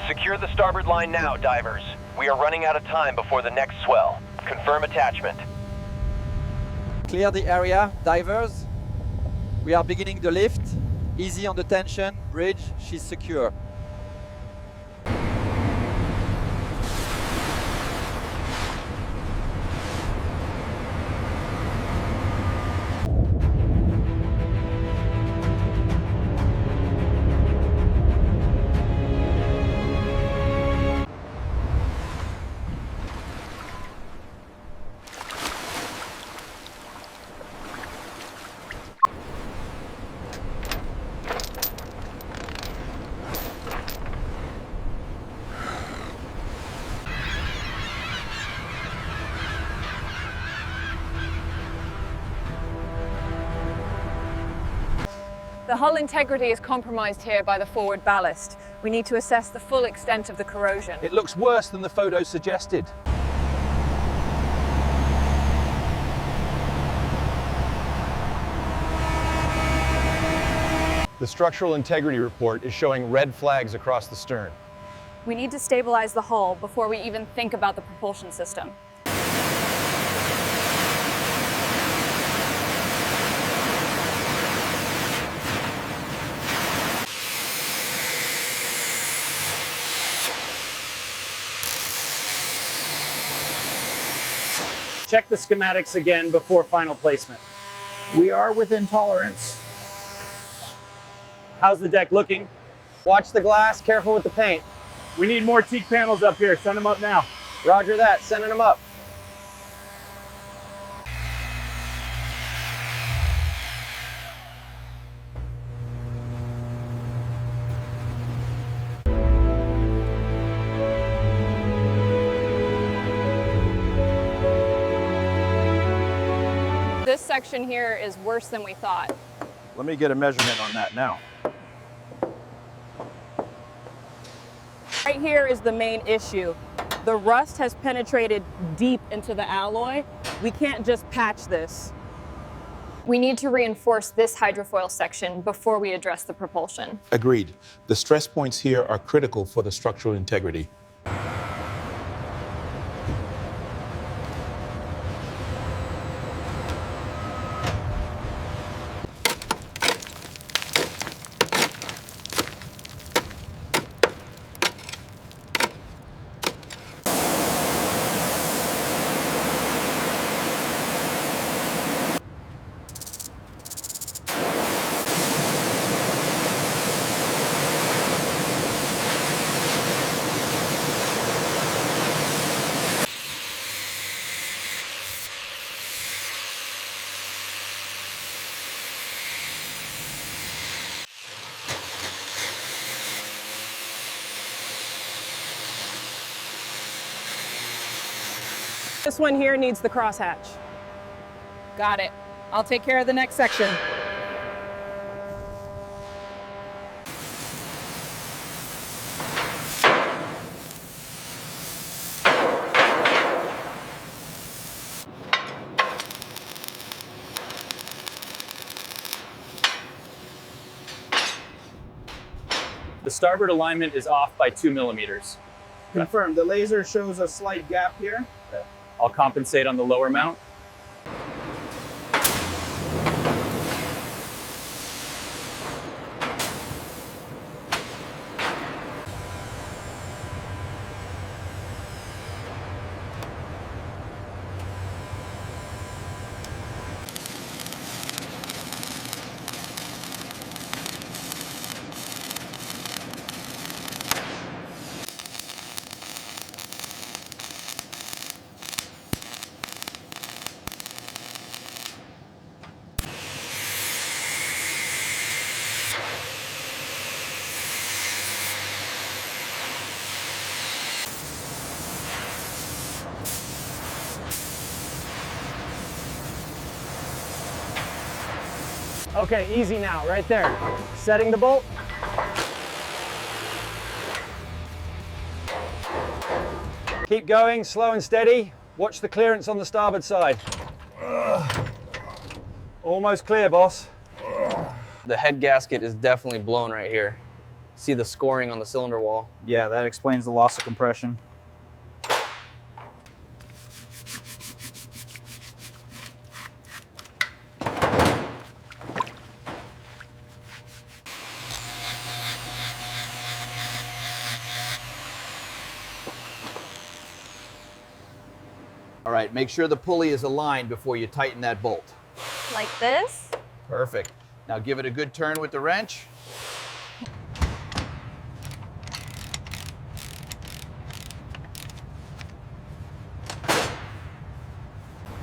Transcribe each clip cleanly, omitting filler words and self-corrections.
Secure the starboard line now, divers. We are running out of time before the next swell. Confirm attachment. Clear the area, divers. We are beginning the lift. Easy on the tension, bridge, she's secure. The hull integrity is compromised here by the forward ballast. We need to assess the full extent of the corrosion. It looks worse than the photos suggested. The structural integrity report is showing red flags across the stern. We need to stabilize the hull before we even think about the propulsion system. Check the schematics again before final placement. We are within tolerance. How's the deck looking? Watch the glass, careful with the paint. We need more teak panels up here. Send them up now. Roger that, sending them up. This section here is worse than we thought. Let me get a measurement on that now. Right here is the main issue. The rust has penetrated deep into the alloy. We can't just patch this. We need to reinforce this hydrofoil section before we address the propulsion. Agreed. The stress points here are critical for the structural integrity. This one here needs the crosshatch. Got it. I'll take care of the next section. The starboard alignment is off by 2 millimeters. Confirmed. The laser shows a slight gap here. I'll compensate on the lower mount. Okay, easy now, right there. Setting the bolt. Keep going, slow and steady. Watch the clearance on the starboard side. Almost clear, boss. The head gasket is definitely blown right here. See the scoring on the cylinder wall. Yeah, that explains the loss of compression. All right, make sure the pulley is aligned before you tighten that bolt. Like this. Perfect. Now give it a good turn with the wrench.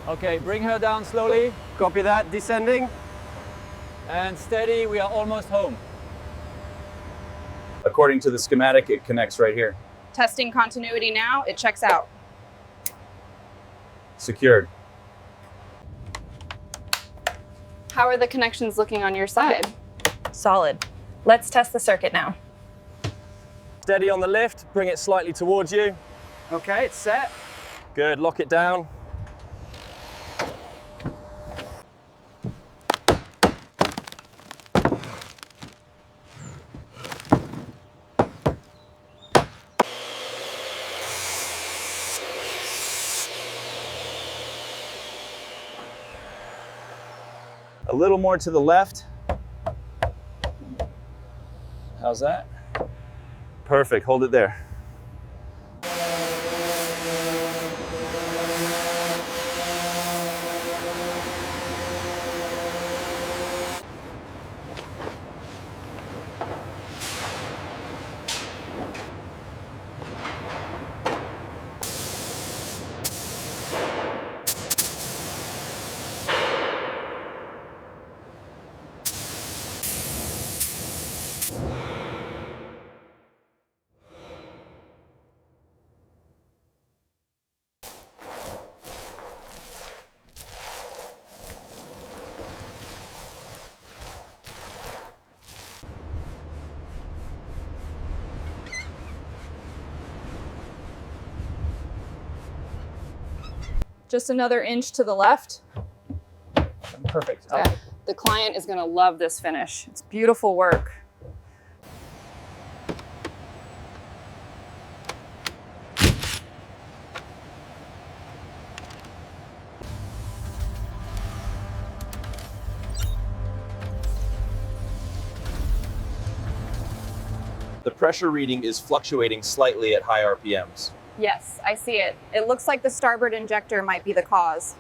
Okay, bring her down slowly. Copy that, descending. And steady, we are almost home. According to the schematic, it connects right here. Testing continuity now. It checks out. Secured. How are the connections looking on your side? Solid. Let's test the circuit now. Steady on the lift, bring it slightly towards you. Okay, it's set. Good, lock it down. A little more to the left. How's that? Perfect, hold it there. Just another inch to the left. Perfect. Yeah. The client is going to love this finish. It's beautiful work. The pressure reading is fluctuating slightly at high RPMs. Yes, I see it. It looks like the starboard injector might be the cause.